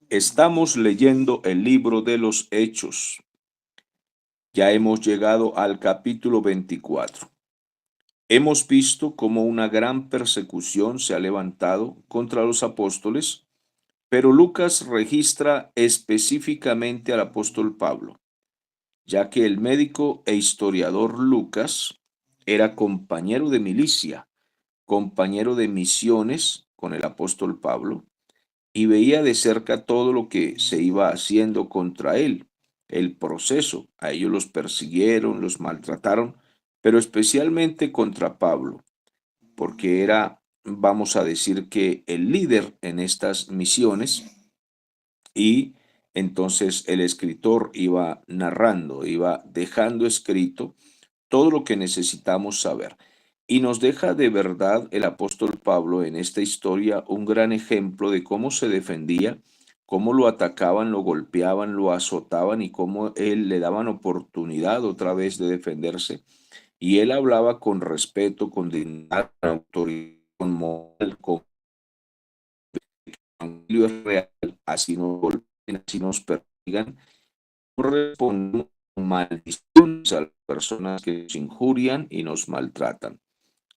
Estamos leyendo el libro de los Hechos. Ya hemos llegado al capítulo 24. Hemos visto cómo una gran persecución se ha levantado contra los apóstoles, pero Lucas registra específicamente al apóstol Pablo, ya que el médico e historiador Lucas era compañero de milicia, compañero de misiones con el apóstol Pablo, y veía de cerca todo lo que se iba haciendo contra él, el proceso. A ellos los persiguieron, los maltrataron, pero especialmente contra Pablo, porque era, vamos a decir que el líder en estas misiones, y entonces el escritor iba narrando, iba dejando escrito todo lo que necesitamos saber. Y nos deja de verdad el apóstol Pablo en esta historia un gran ejemplo de cómo se defendía, cómo lo atacaban, lo golpeaban, lo azotaban y cómo él le daban oportunidad otra vez de defenderse. Y él hablaba con respeto, con dignidad, con autoridad, con moral, con evangelio es real, así nos golpeen, así nos persigan, no respondemos con maldiciones a las personas que nos injurian y nos maltratan,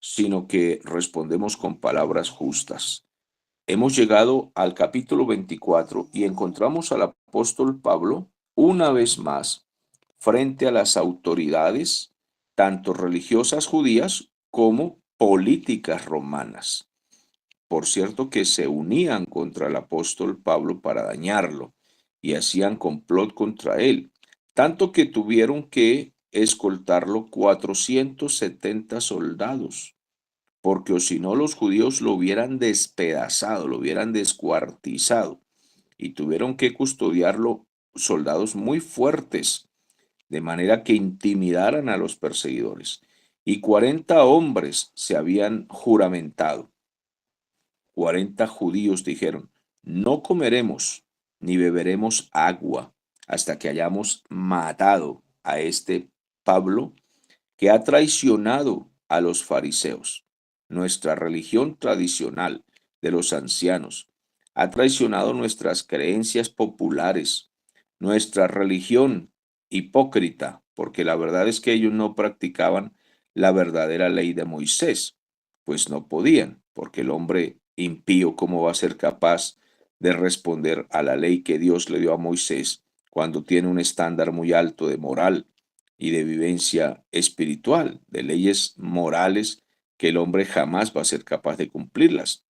sino que respondemos con palabras justas. Hemos llegado al capítulo 24 y encontramos al apóstol Pablo una vez más frente a las autoridades, tanto religiosas judías como políticas romanas. Por cierto que se unían contra el apóstol Pablo para dañarlo y hacían complot contra él, tanto que tuvieron que escoltarlo 470 soldados, porque o si no los judíos lo hubieran despedazado, lo hubieran descuartizado, y tuvieron que custodiarlo soldados muy fuertes, de manera que intimidaran a los perseguidores. Y 40 hombres se habían juramentado. 40 judíos dijeron: no comeremos ni beberemos agua hasta que hayamos matado a este Pablo, que ha traicionado a los fariseos, nuestra religión tradicional de los ancianos, ha traicionado nuestras creencias populares, nuestra religión hipócrita, porque la verdad es que ellos no practicaban la verdadera ley de Moisés, pues no podían, porque el hombre impío, ¿cómo va a ser capaz de responder a la ley que Dios le dio a Moisés cuando tiene un estándar muy alto de moral y de vivencia espiritual, de leyes morales que el hombre jamás va a ser capaz de cumplirlas?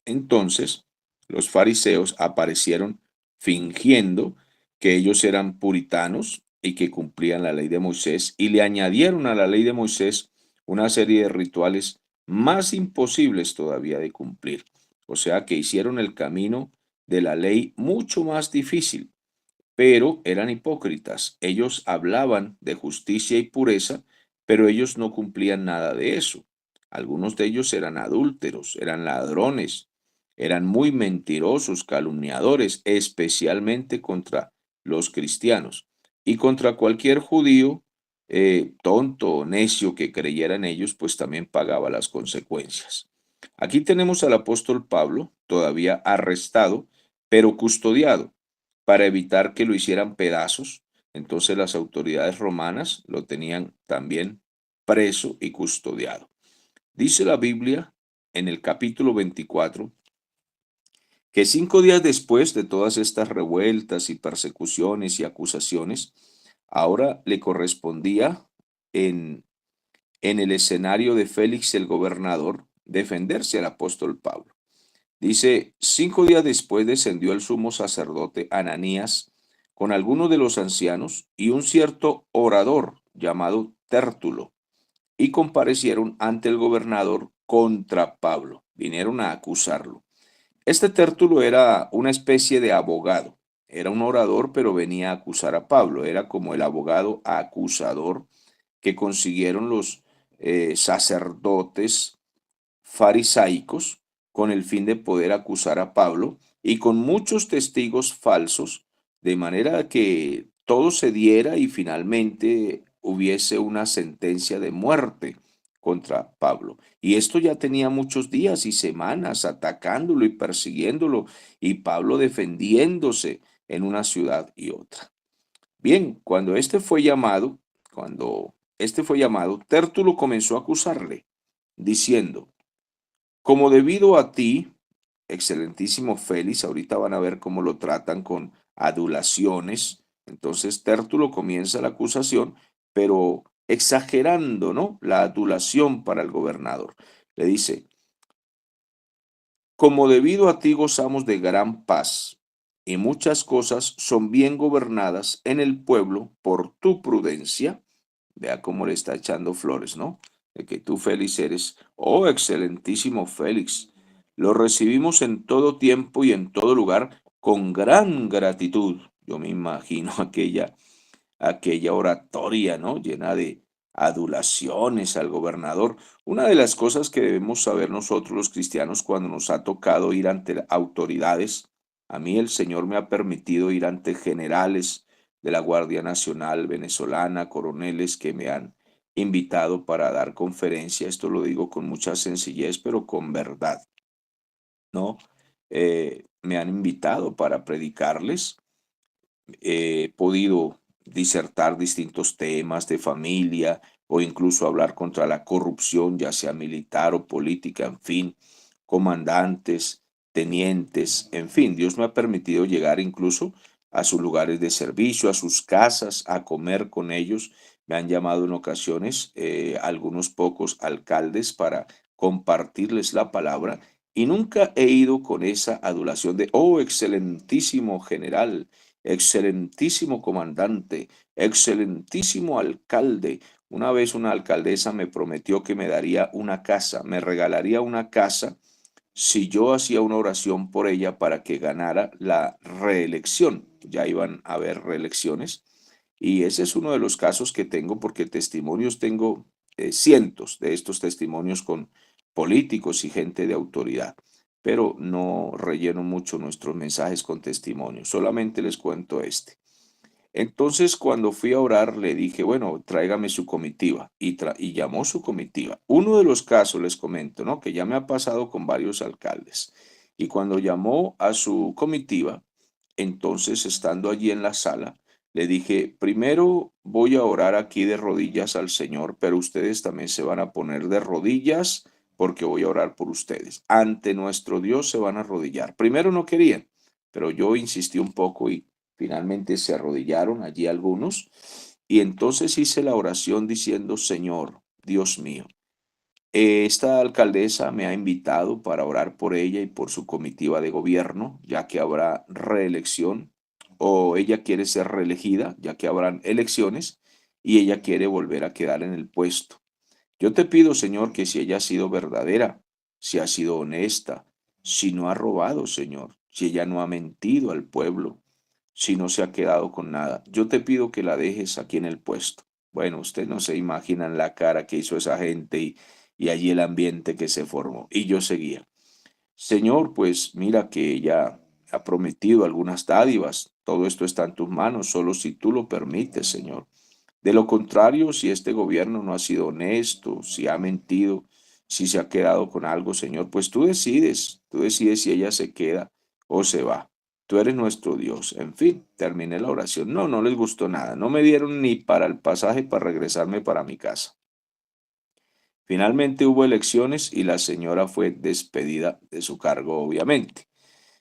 Entonces, los fariseos aparecieron fingiendo que ellos eran puritanos y que cumplían la ley de Moisés, y le añadieron a la ley de Moisés una serie de rituales más imposibles todavía de cumplir. O sea que hicieron el camino de la ley mucho más difícil, pero eran hipócritas. Ellos hablaban de justicia y pureza, pero ellos no cumplían nada de eso. Algunos de ellos eran adúlteros, eran ladrones, eran muy mentirosos, calumniadores, especialmente contra los cristianos y contra cualquier judío tonto o necio que creyera en ellos, pues también pagaba las consecuencias. Aquí tenemos al apóstol Pablo, todavía arrestado, pero custodiado para evitar que lo hicieran pedazos. Entonces las autoridades romanas lo tenían también preso y custodiado. Dice la Biblia en el capítulo 24 que 5 días después de todas estas revueltas y persecuciones y acusaciones, ahora le correspondía en, en el escenario de Félix el gobernador defenderse al apóstol Pablo. Dice: 5 días después descendió el sumo sacerdote Ananías con algunos de los ancianos y un cierto orador llamado Tértulo, y comparecieron ante el gobernador contra Pablo. Vinieron a acusarlo. Este Tértulo era una especie de abogado. Era un orador, pero venía a acusar a Pablo. Era como el abogado acusador que consiguieron los sacerdotes farisaicos con el fin de poder acusar a Pablo, y con muchos testigos falsos, de manera que todo se diera y finalmente hubiese una sentencia de muerte contra Pablo. Y esto ya tenía muchos días y semanas atacándolo y persiguiéndolo, y Pablo defendiéndose en una ciudad y otra. Bien, cuando este fue llamado, Tértulo comenzó a acusarle, diciendo, como debido a ti, excelentísimo Félix, ahorita van a ver cómo lo tratan con adulaciones. Entonces Tértulo comienza la acusación, pero exagerando, ¿no? La adulación para el gobernador. Le dice, como debido a ti gozamos de gran paz y muchas cosas son bien gobernadas en el pueblo por tu prudencia. Vea cómo le está echando flores, ¿no? De que tú, Félix, eres, oh, excelentísimo Félix. Lo recibimos en todo tiempo y en todo lugar con gran gratitud. Yo me imagino aquella oratoria, ¿no? Llena de adulaciones al gobernador. Una de las cosas que debemos saber nosotros los cristianos cuando nos ha tocado ir ante autoridades, a mí el Señor me ha permitido ir ante generales de la Guardia Nacional venezolana, coroneles que me han invitado para dar conferencia. Esto lo digo con mucha sencillez, pero con verdad, ¿no? Me han invitado para predicarles. He podido disertar distintos temas de familia o incluso hablar contra la corrupción, ya sea militar o política, en fin, comandantes, tenientes, en fin, Dios me ha permitido llegar incluso a sus lugares de servicio, a sus casas, a comer con ellos. Me han llamado en ocasiones algunos pocos alcaldes para compartirles la palabra y nunca he ido con esa adulación de, oh, excelentísimo general, excelentísimo comandante, excelentísimo alcalde. Una vez una alcaldesa me prometió que me daría una casa, me regalaría una casa si yo hacía una oración por ella para que ganara la reelección. Ya iban a haber reelecciones. Y ese es uno de los casos que tengo porque testimonios tengo cientos de estos testimonios con políticos y gente de autoridad, pero no relleno mucho nuestros mensajes con testimonios, solamente les cuento este. Entonces, cuando fui a orar, le dije, bueno, tráigame su comitiva. Y llamó su comitiva. Uno de los casos, les comento, ¿no? Que ya me ha pasado con varios alcaldes. Y cuando llamó a su comitiva, entonces, estando allí en la sala, le dije, primero voy a orar aquí de rodillas al Señor, pero ustedes también se van a poner de rodillas porque voy a orar por ustedes. Ante nuestro Dios se van a arrodillar. Primero no querían, pero yo insistí un poco y finalmente se arrodillaron allí algunos, y entonces hice la oración diciendo, Señor, Dios mío, esta alcaldesa me ha invitado para orar por ella y por su comitiva de gobierno, ya que habrá reelección, o ella quiere ser reelegida, ya que habrán elecciones, y ella quiere volver a quedar en el puesto. Yo te pido, Señor, que si ella ha sido verdadera, si ha sido honesta, si no ha robado, Señor, si ella no ha mentido al pueblo, si no se ha quedado con nada. Yo te pido que la dejes aquí en el puesto. Bueno, ustedes no se imaginan la cara que hizo esa gente y allí el ambiente que se formó. Y yo seguía. Señor, pues mira que ella ha prometido algunas dádivas. Todo esto está en tus manos, solo si tú lo permites, Señor. De lo contrario, si este gobierno no ha sido honesto, si ha mentido, si se ha quedado con algo, Señor, pues tú decides si ella se queda o se va. Tú eres nuestro Dios. En fin, terminé la oración. No, no les gustó nada. No me dieron ni para el pasaje para regresarme para mi casa. Finalmente hubo elecciones y la señora fue despedida de su cargo, obviamente.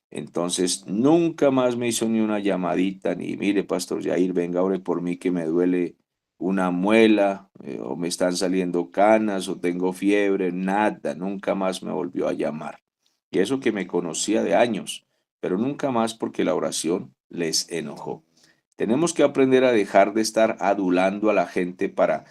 Entonces, nunca más me hizo ni una llamadita, ni mire, Pastor Jair, venga, ore por mí que me duele una muela, o me están saliendo canas, o tengo fiebre, nada, nunca más me volvió a llamar. Y eso que me conocía de años, pero nunca más porque la oración les enojó. Tenemos que aprender a dejar de estar adulando a la gente para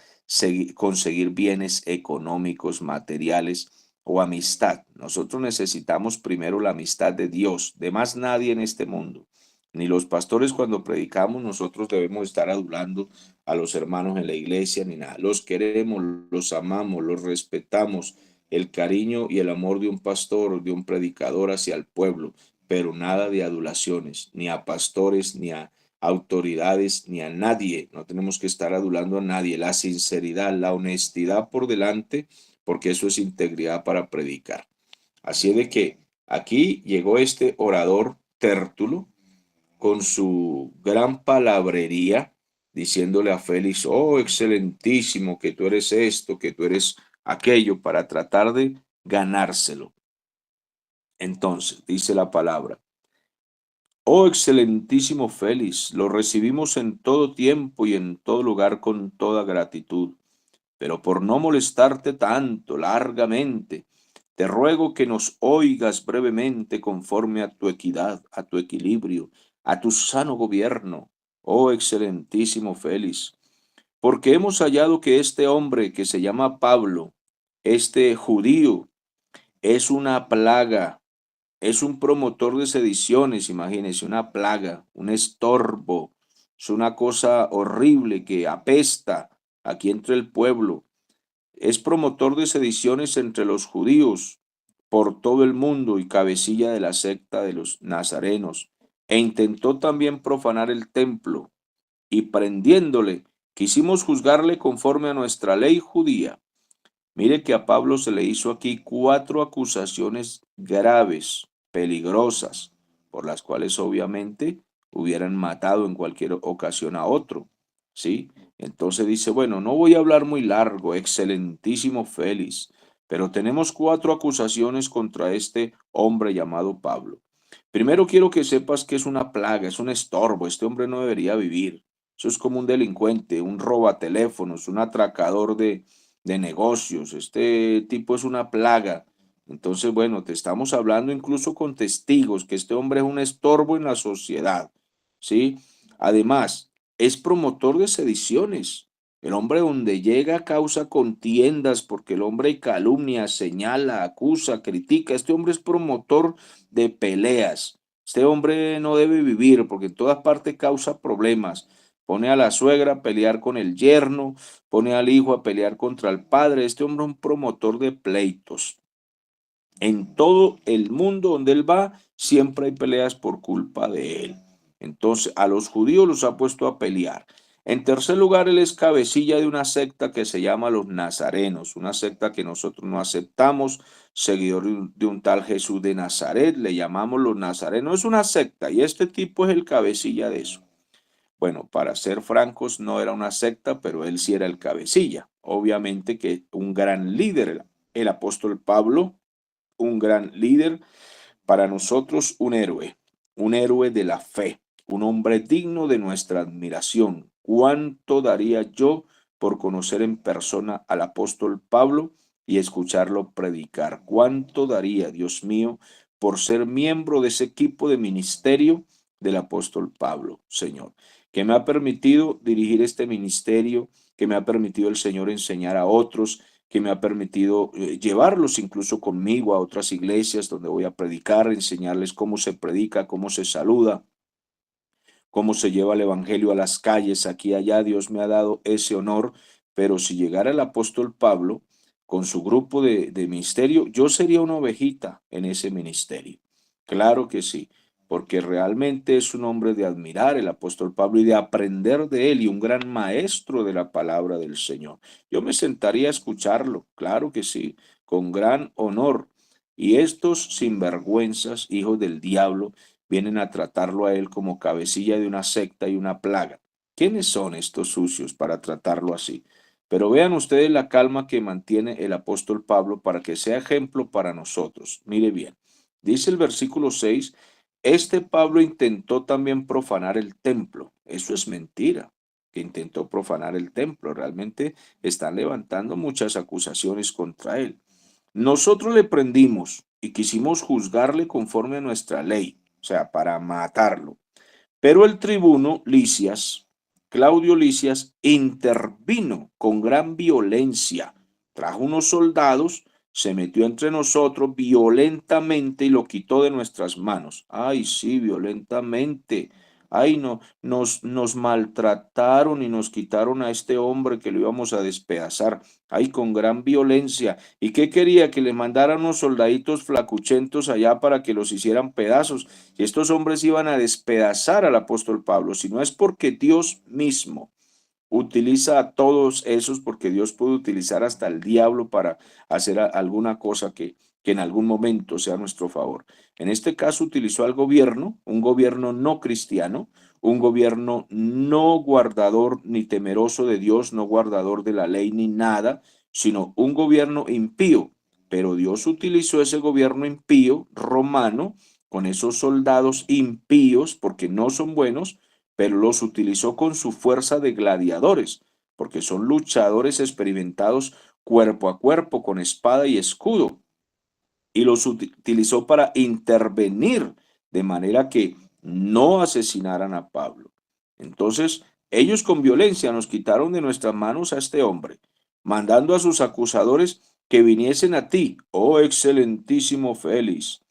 conseguir bienes económicos, materiales o amistad. Nosotros necesitamos primero la amistad de Dios, de más nadie en este mundo. Ni los pastores cuando predicamos nosotros debemos estar adulando a los hermanos en la iglesia ni nada. Los queremos, los amamos, los respetamos. El cariño y el amor de un pastor, de un predicador hacia el pueblo, pero nada de adulaciones, ni a pastores, ni a autoridades ni a nadie, no tenemos que estar adulando a nadie. La sinceridad, la honestidad por delante, porque eso es integridad para predicar. Así de que aquí llegó este orador Tértulo con su gran palabrería, diciéndole a Félix, oh, excelentísimo, que tú eres esto, que tú eres aquello, para tratar de ganárselo. Entonces, dice la palabra, oh, excelentísimo Félix, lo recibimos en todo tiempo y en todo lugar con toda gratitud, pero por no molestarte tanto, largamente, te ruego que nos oigas brevemente conforme a tu equidad, a tu equilibrio, a tu sano gobierno, oh excelentísimo Félix, porque hemos hallado que este hombre que se llama Pablo, este judío, es una plaga, es un promotor de sediciones, imagínense, una plaga, un estorbo, es una cosa horrible que apesta aquí entre el pueblo. Es promotor de sediciones entre los judíos por todo el mundo y cabecilla de la secta de los nazarenos, e intentó también profanar el templo, y prendiéndole, quisimos juzgarle conforme a nuestra ley judía. Mire que a Pablo se le hizo aquí 4 acusaciones graves, peligrosas, por las cuales obviamente hubieran matado en cualquier ocasión a otro, ¿sí? Entonces dice, bueno, no voy a hablar muy largo, excelentísimo Félix, pero tenemos 4 acusaciones contra este hombre llamado Pablo. Primero quiero que sepas que es una plaga, es un estorbo, este hombre no debería vivir. Eso es como un delincuente, un robateléfonos, un atracador de negocios. Este tipo es una plaga. Entonces, bueno, te estamos hablando incluso con testigos que este hombre es un estorbo en la sociedad, ¿sí? Además, es promotor de sediciones. El hombre donde llega causa contiendas porque el hombre calumnia, señala, acusa, critica. Este hombre es promotor de peleas. Este hombre no debe vivir porque en todas partes causa problemas. Pone a la suegra a pelear con el yerno, pone al hijo a pelear contra el padre. Este hombre es un promotor de pleitos. En todo el mundo donde él va, siempre hay peleas por culpa de él. Entonces, a los judíos los ha puesto a pelear. En tercer lugar, él es cabecilla de una secta que se llama los Nazarenos, una secta que nosotros no aceptamos, seguidor de un tal Jesús de Nazaret, le llamamos los Nazarenos. Es una secta y este tipo es el cabecilla de eso. Bueno, para ser francos, no era una secta, pero él sí era el cabecilla. Obviamente que un gran líder, el apóstol Pablo, un gran líder, para nosotros un héroe de la fe, un hombre digno de nuestra admiración. ¿Cuánto daría yo por conocer en persona al apóstol Pablo y escucharlo predicar? ¿Cuánto daría, Dios mío, por ser miembro de ese equipo de ministerio del apóstol Pablo, Señor, que me ha permitido dirigir este ministerio, que me ha permitido el Señor enseñar a otros, que me ha permitido llevarlos incluso conmigo a otras iglesias donde voy a predicar, enseñarles cómo se predica, cómo se saluda, cómo se lleva el evangelio a las calles, aquí y allá. Dios me ha dado ese honor, pero si llegara el apóstol Pablo con su grupo de ministerio, yo sería una ovejita en ese ministerio. Claro que sí, porque realmente es un hombre de admirar el apóstol Pablo y de aprender de él y un gran maestro de la palabra del Señor. Yo me sentaría a escucharlo, claro que sí, con gran honor. Y estos sinvergüenzas, hijos del diablo, vienen a tratarlo a él como cabecilla de una secta y una plaga. ¿Quiénes son estos sucios para tratarlo así? Pero vean ustedes la calma que mantiene el apóstol Pablo para que sea ejemplo para nosotros. Mire bien, dice el versículo 6, este Pablo intentó también profanar el templo. Eso es mentira, que intentó profanar el templo. Realmente están levantando muchas acusaciones contra él. Nosotros le prendimos y quisimos juzgarle conforme a nuestra ley, o sea, para matarlo. Pero el tribuno Licias, Claudio Licias, intervino con gran violencia. Trajo unos soldados, se metió entre nosotros violentamente y lo quitó de nuestras manos. Ay, sí, violentamente. ay, no, nos maltrataron y nos quitaron a este hombre que lo íbamos a despedazar, ay, con gran violencia. ¿Y qué quería? Que le mandaran unos soldaditos flacuchentos allá para que los hicieran pedazos. Y estos hombres iban a despedazar al apóstol Pablo, si no es porque Dios mismo utiliza a todos esos, porque Dios puede utilizar hasta el diablo para hacer alguna cosa que en algún momento sea a nuestro favor. En este caso utilizó al gobierno, un gobierno no cristiano, un gobierno no guardador ni temeroso de Dios, no guardador de la ley ni nada, sino un gobierno impío. Pero Dios utilizó ese gobierno impío romano con esos soldados impíos, porque no son buenos, pero los utilizó con su fuerza de gladiadores, porque son luchadores experimentados cuerpo a cuerpo, con espada y escudo, y los utilizó para intervenir de manera que no asesinaran a Pablo. Entonces, ellos con violencia nos quitaron de nuestras manos a este hombre, mandando a sus acusadores que viniesen a ti, oh excelentísimo Félix.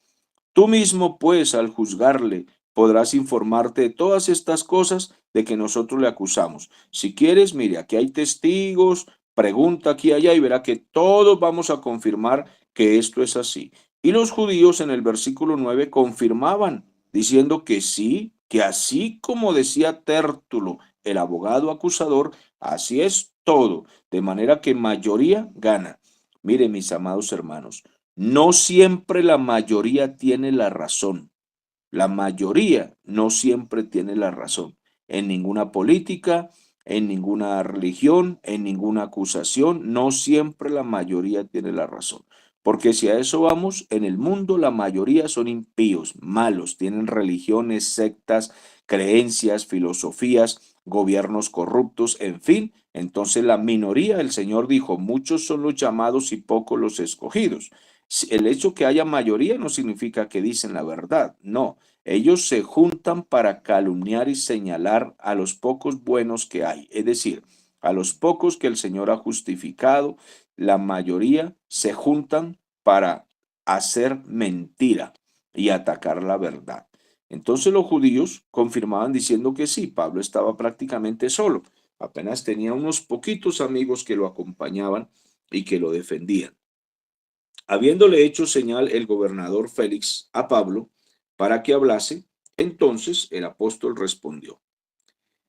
Tú mismo, pues, al juzgarle, podrás informarte de todas estas cosas de que nosotros le acusamos. Si quieres, mire, aquí hay testigos, pregunta aquí y allá y verá que todos vamos a confirmar que esto es así. Y los judíos en el versículo 9 confirmaban, diciendo que sí, que así como decía Tértulo, el abogado acusador, así es todo, de manera que mayoría gana. Mire, mis amados hermanos, no siempre la mayoría tiene la razón. La mayoría no siempre tiene la razón. En ninguna política, en ninguna religión, en ninguna acusación, no siempre la mayoría tiene la razón. Porque si a eso vamos, en el mundo la mayoría son impíos, malos, tienen religiones, sectas, creencias, filosofías, gobiernos corruptos, en fin. Entonces la minoría, el Señor dijo, muchos son los llamados y pocos los escogidos. El hecho que haya mayoría no significa que dicen la verdad, no. Ellos se juntan para calumniar y señalar a los pocos buenos que hay, es decir, a los pocos que el Señor ha justificado, la mayoría se juntan para hacer mentira y atacar la verdad. Entonces los judíos confirmaban diciendo que sí, Pablo estaba prácticamente solo, apenas tenía unos poquitos amigos que lo acompañaban y que lo defendían. Habiéndole hecho señal el gobernador Félix a Pablo para que hablase, entonces el apóstol respondió.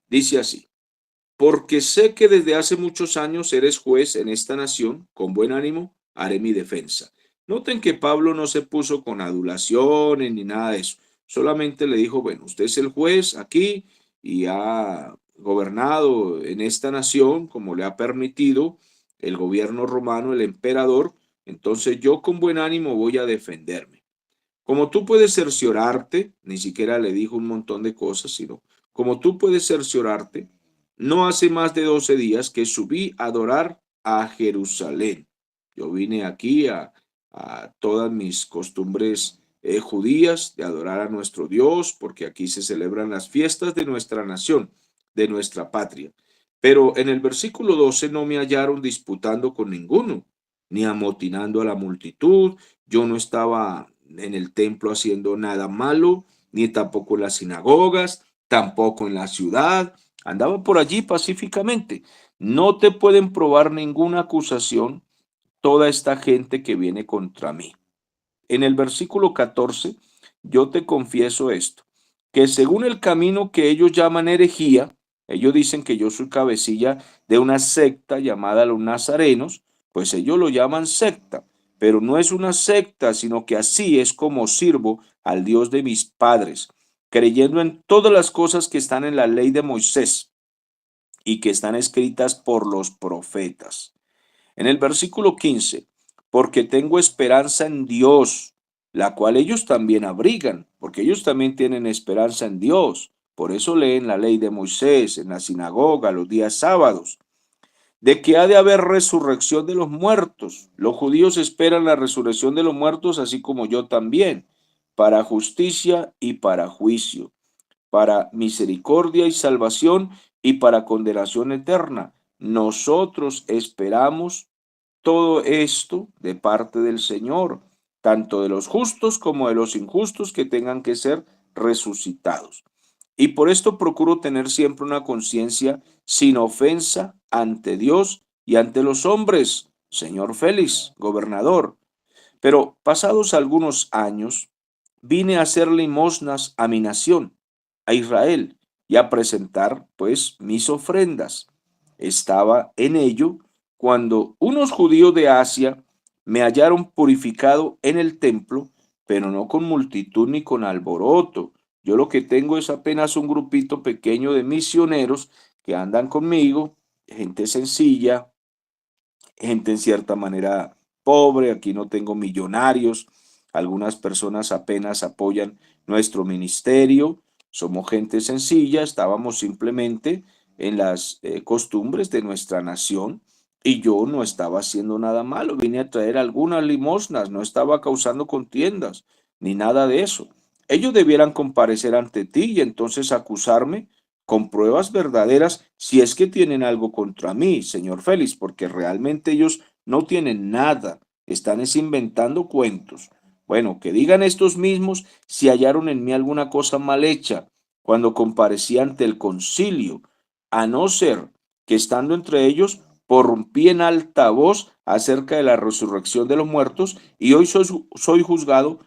Dice así, porque sé que desde hace muchos años eres juez en esta nación, con buen ánimo haré mi defensa. Noten que Pablo no se puso con adulaciones ni nada de eso, solamente le dijo, bueno, usted es el juez aquí y ha gobernado en esta nación como le ha permitido el gobierno romano, el emperador, entonces yo con buen ánimo voy a defenderme. Como tú puedes cerciorarte, ni siquiera le dijo un montón de cosas, sino como tú puedes cerciorarte, no hace más de 12 días que subí a adorar a Jerusalén. Yo vine aquí a todas mis costumbres judías de adorar a nuestro Dios, porque aquí se celebran las fiestas de nuestra nación, de nuestra patria. Pero en el versículo 12 no me hallaron disputando con ninguno, ni amotinando a la multitud. Yo no estaba en el templo haciendo nada malo, ni tampoco en las sinagogas, tampoco en la ciudad. Andaba por allí pacíficamente. No te pueden probar ninguna acusación toda esta gente que viene contra mí. En el versículo 14, yo te confieso esto, que según el camino que ellos llaman herejía, ellos dicen que yo soy cabecilla de una secta llamada los nazarenos, pues ellos lo llaman secta, pero no es una secta, sino que así es como sirvo al Dios de mis padres, creyendo en todas las cosas que están en la ley de Moisés y que están escritas por los profetas. En el versículo 15, porque tengo esperanza en Dios, la cual ellos también abrigan, porque ellos también tienen esperanza en Dios. Por eso leen la ley de Moisés en la sinagoga los días sábados, de que ha de haber resurrección de los muertos. Los judíos esperan la resurrección de los muertos, así como yo también, para justicia y para juicio, para misericordia y salvación y para condenación eterna. Nosotros esperamos todo esto de parte del Señor, tanto de los justos como de los injustos que tengan que ser resucitados. y por esto procuro tener siempre una conciencia sin ofensa ante Dios y ante los hombres, señor Félix, gobernador. Pero pasados algunos años, vine a hacer limosnas a mi nación, a Israel, y a presentar, pues, mis ofrendas. Estaba en ello cuando unos judíos de Asia me hallaron purificado en el templo, pero no con multitud ni con alboroto. Yo lo que tengo es apenas un grupito pequeño de misioneros que andan conmigo, gente sencilla, gente en cierta manera pobre, aquí no tengo millonarios, algunas personas apenas apoyan nuestro ministerio, somos gente sencilla, estábamos simplemente en las costumbres de nuestra nación y yo no estaba haciendo nada malo, vine a traer algunas limosnas, no estaba causando contiendas ni nada de eso. Ellos debieran comparecer ante ti y entonces acusarme con pruebas verdaderas si es que tienen algo contra mí, señor Félix, porque realmente ellos no tienen nada, están es inventando cuentos. Bueno, que digan estos mismos si hallaron en mí alguna cosa mal hecha cuando comparecí ante el concilio, a no ser que estando entre ellos porrumpí en alta voz acerca de la resurrección de los muertos y hoy soy juzgado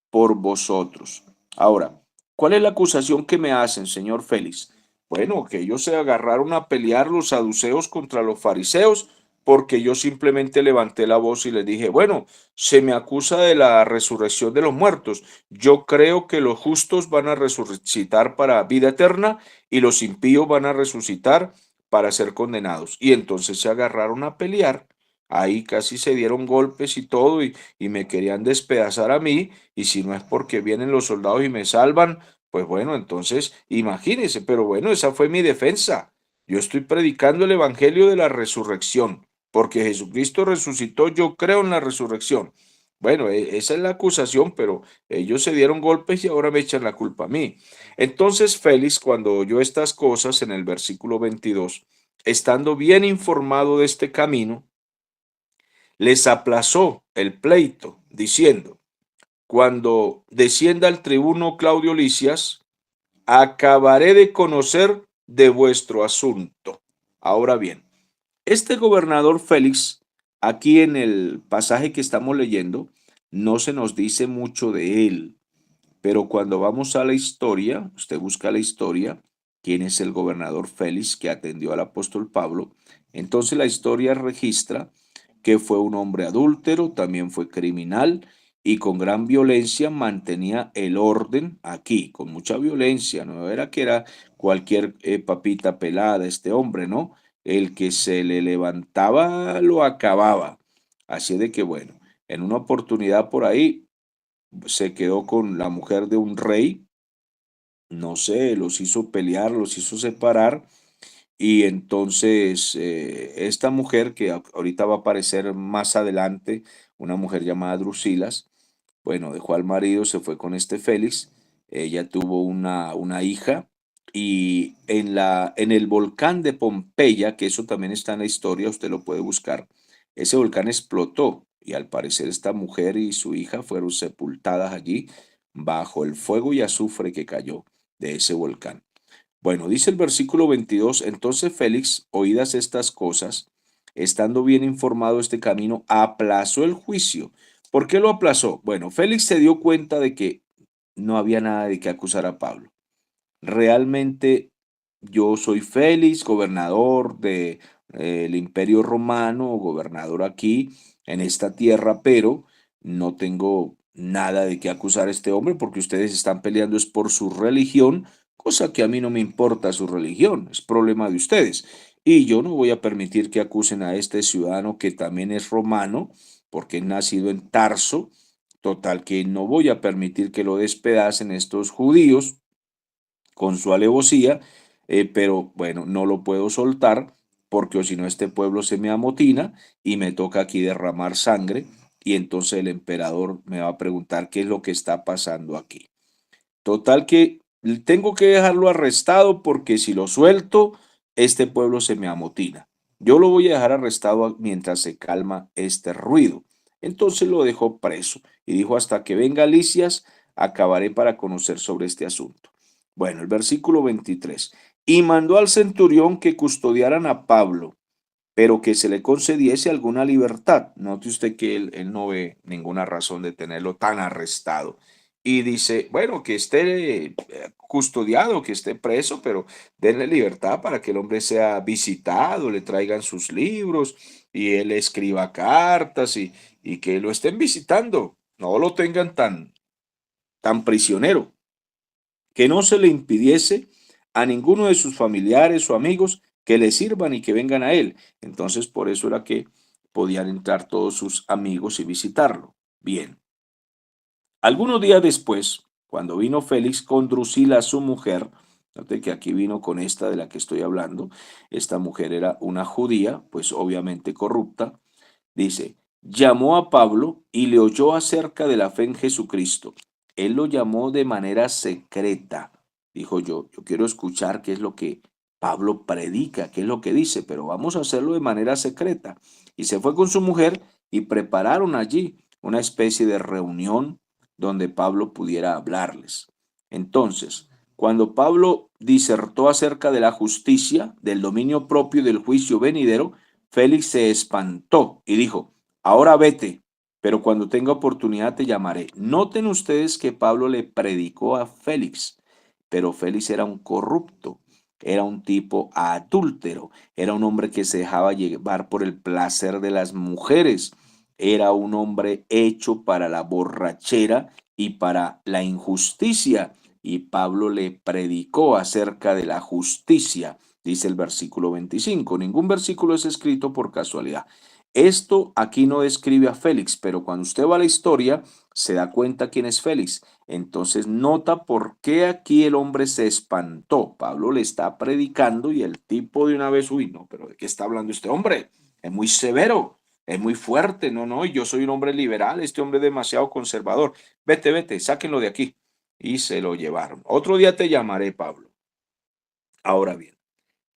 por vosotros. Ahora, ¿cuál es la acusación que me hacen, señor Félix? Bueno, que ellos se agarraron a pelear los saduceos contra los fariseos, porque yo simplemente levanté la voz y les dije, bueno, se me acusa de la resurrección de los muertos. Yo creo que los justos van a resucitar para vida eterna y los impíos van a resucitar para ser condenados. Y entonces se agarraron a pelear. Ahí casi se dieron golpes y todo y me querían despedazar a mí. Y si no es porque vienen los soldados y me salvan, pues bueno, entonces imagínense, pero bueno, esa fue mi defensa. Yo estoy predicando el evangelio de la resurrección, porque Jesucristo resucitó, yo creo en la resurrección. Bueno, esa es la acusación, pero ellos se dieron golpes y ahora me echan la culpa a mí. Entonces Félix, cuando oyó estas cosas en el versículo 22, estando bien informado de este camino, les aplazó el pleito, diciendo, cuando descienda el tribuno Claudio Licias, acabaré de conocer de vuestro asunto. Ahora bien, este gobernador Félix, aquí en el pasaje que estamos leyendo, no se nos dice mucho de él, pero cuando vamos a la historia, usted busca la historia, quién es el gobernador Félix que atendió al apóstol Pablo, entonces la historia registra que fue un hombre adúltero, también fue criminal y con gran violencia mantenía el orden aquí, con mucha violencia, no era que era cualquier papita pelada este hombre, ¿no? El que se le levantaba lo acababa. Así de que bueno, en una oportunidad por ahí se quedó con la mujer de un rey, no sé, los hizo pelear, los hizo separar y entonces esta mujer que ahorita va a aparecer más adelante, una mujer llamada Drusilas, bueno, dejó al marido, se fue con este Félix, ella tuvo una hija y en el volcán de Pompeya, que eso también está en la historia, usted lo puede buscar, ese volcán explotó y al parecer esta mujer y su hija fueron sepultadas allí bajo el fuego y azufre que cayó de ese volcán. Bueno, dice el versículo 22, entonces Félix, oídas estas cosas, estando bien informado de este camino, aplazó el juicio. ¿Por qué lo aplazó? Bueno, Félix se dio cuenta de que no había nada de qué acusar a Pablo. Realmente yo soy Félix, gobernador de, el Imperio Romano, gobernador aquí en esta tierra, pero no tengo nada de qué acusar a este hombre porque ustedes están peleando es por su religión, cosa que a mí no me importa su religión, es problema de ustedes. Y yo no voy a permitir que acusen a este ciudadano que también es romano, porque es nacido en Tarso. Total, que no voy a permitir que lo despedacen estos judíos con su alevosía, pero bueno, no lo puedo soltar porque o si no este pueblo se me amotina y me toca aquí derramar sangre y entonces el emperador me va a preguntar qué es lo que está pasando aquí. Total que tengo que dejarlo arrestado porque si lo suelto, este pueblo se me amotina. Yo lo voy a dejar arrestado mientras se calma este ruido. Entonces lo dejó preso y dijo, hasta que venga Licias, acabaré para conocer sobre este asunto. Bueno, el versículo 23. Y mandó al centurión que custodiaran a Pablo, pero que se le concediese alguna libertad. Note usted que él no ve ninguna razón de tenerlo tan arrestado. Y dice, bueno, que esté custodiado, que esté preso, pero denle libertad para que el hombre sea visitado, le traigan sus libros y él escriba cartas y que lo estén visitando. No lo tengan tan prisionero, que no se le impidiese a ninguno de sus familiares o amigos que le sirvan y que vengan a él. Entonces, por eso era que podían entrar todos sus amigos y visitarlo. Bien. Algunos días después, cuando vino Félix con Drusila, su mujer, note que aquí vino con esta de la que estoy hablando, esta mujer era una judía, pues obviamente corrupta, dice, llamó a Pablo y le oyó acerca de la fe en Jesucristo. Él lo llamó de manera secreta. Dijo yo quiero escuchar qué es lo que Pablo predica, qué es lo que dice, pero vamos a hacerlo de manera secreta. Y se fue con su mujer y prepararon allí una especie de reunión donde Pablo pudiera hablarles. Entonces, cuando Pablo disertó acerca de la justicia, del dominio propio y del juicio venidero, Félix se espantó y dijo, ahora vete, pero cuando tenga oportunidad te llamaré. Noten ustedes que Pablo le predicó a Félix, pero Félix era un corrupto, era un tipo adúltero, era un hombre que se dejaba llevar por el placer de las mujeres, era un hombre hecho para la borrachera y para la injusticia. Y Pablo le predicó acerca de la justicia. Dice el versículo 25. Ningún versículo es escrito por casualidad. Esto aquí no describe a Félix, pero cuando usted va a la historia, se da cuenta quién es Félix. Entonces nota por qué aquí el hombre se espantó. Pablo le está predicando y el tipo de una vez, uy, no, pero ¿de qué está hablando este hombre? Es muy severo, es muy fuerte. No, no, yo soy un hombre liberal, este hombre es demasiado conservador. Vete, vete, sáquenlo de aquí. Y se lo llevaron. Otro día te llamaré, Pablo. Ahora bien.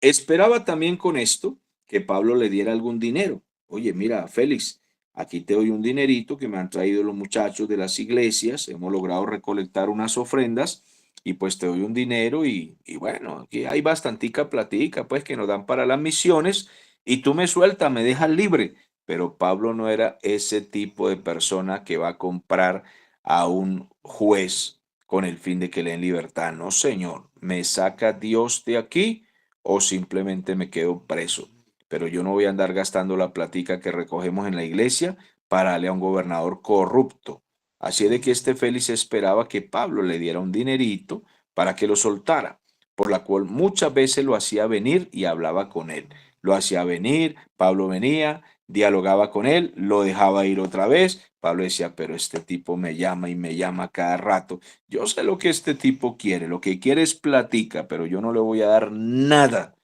Esperaba también con esto que Pablo le diera algún dinero. Oye, mira, Félix, aquí te doy un dinerito que me han traído los muchachos de las iglesias. Hemos logrado recolectar unas ofrendas y pues te doy un dinero y bueno, aquí hay bastantica platica pues que nos dan para las misiones y tú me sueltas, me dejas libre. Pero Pablo no era ese tipo de persona que va a comprar a un juez con el fin de que le den libertad. No, señor, me saca Dios de aquí o simplemente me quedo preso. Pero yo no voy a andar gastando la platica que recogemos en la iglesia para darle a un gobernador corrupto. Así de que este Félix esperaba que Pablo le diera un dinerito para que lo soltara, por la cual muchas veces lo hacía venir y hablaba con él. Lo hacía venir, Pablo venía, dialogaba con él, lo dejaba ir otra vez. Pablo decía, pero este tipo me llama y me llama cada rato. Yo sé lo que este tipo quiere, lo que quiere es platica, pero yo no le voy a dar nada.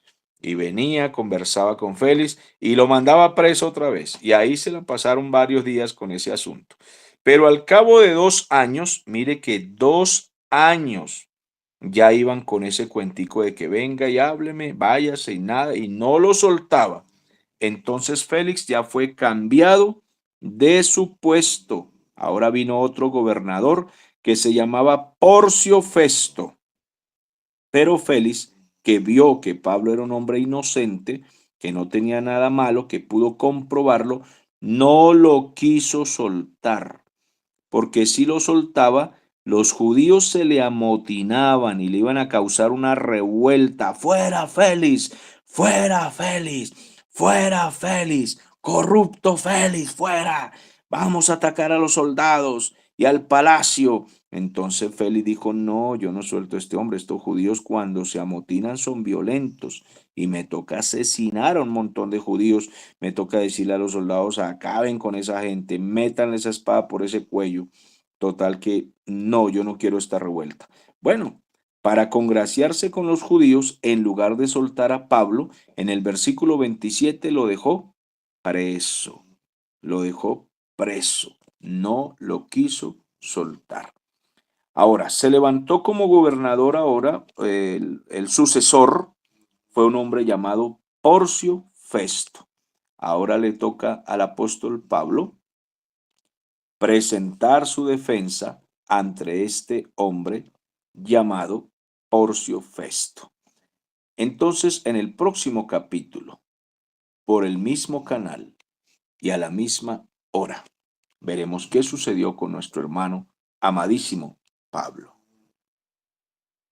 Y venía, conversaba con Félix y lo mandaba preso otra vez. Y ahí se la pasaron varios días con ese asunto. Pero al cabo de 2 años, mire que 2 años ya iban con ese cuentico de que venga y hábleme, váyase y nada, y no lo soltaba. Entonces Félix ya fue cambiado de su puesto. Ahora vino otro gobernador que se llamaba Porcio Festo. Pero Félix, que vio que Pablo era un hombre inocente, que no tenía nada malo, que pudo comprobarlo, no lo quiso soltar, porque si lo soltaba, los judíos se le amotinaban y le iban a causar una revuelta. Fuera Félix, fuera Félix, fuera Félix, corrupto Félix, fuera. Vamos a atacar a los soldados y al palacio. Entonces Félix dijo, no, yo no suelto a este hombre. Estos judíos cuando se amotinan son violentos y me toca asesinar a un montón de judíos. Me toca decirle a los soldados, acaben con esa gente, métanle esa espada por ese cuello. Total que no, yo no quiero esta revuelta. Bueno, para congraciarse con los judíos, en lugar de soltar a Pablo, en el versículo 27 lo dejó preso. Lo dejó preso. No lo quiso soltar. Ahora, se levantó como gobernador ahora, el sucesor fue un hombre llamado Porcio Festo. Ahora le toca al apóstol Pablo presentar su defensa ante este hombre llamado Porcio Festo. Entonces, en el próximo capítulo, por el mismo canal y a la misma hora, veremos qué sucedió con nuestro hermano amadísimo Pablo.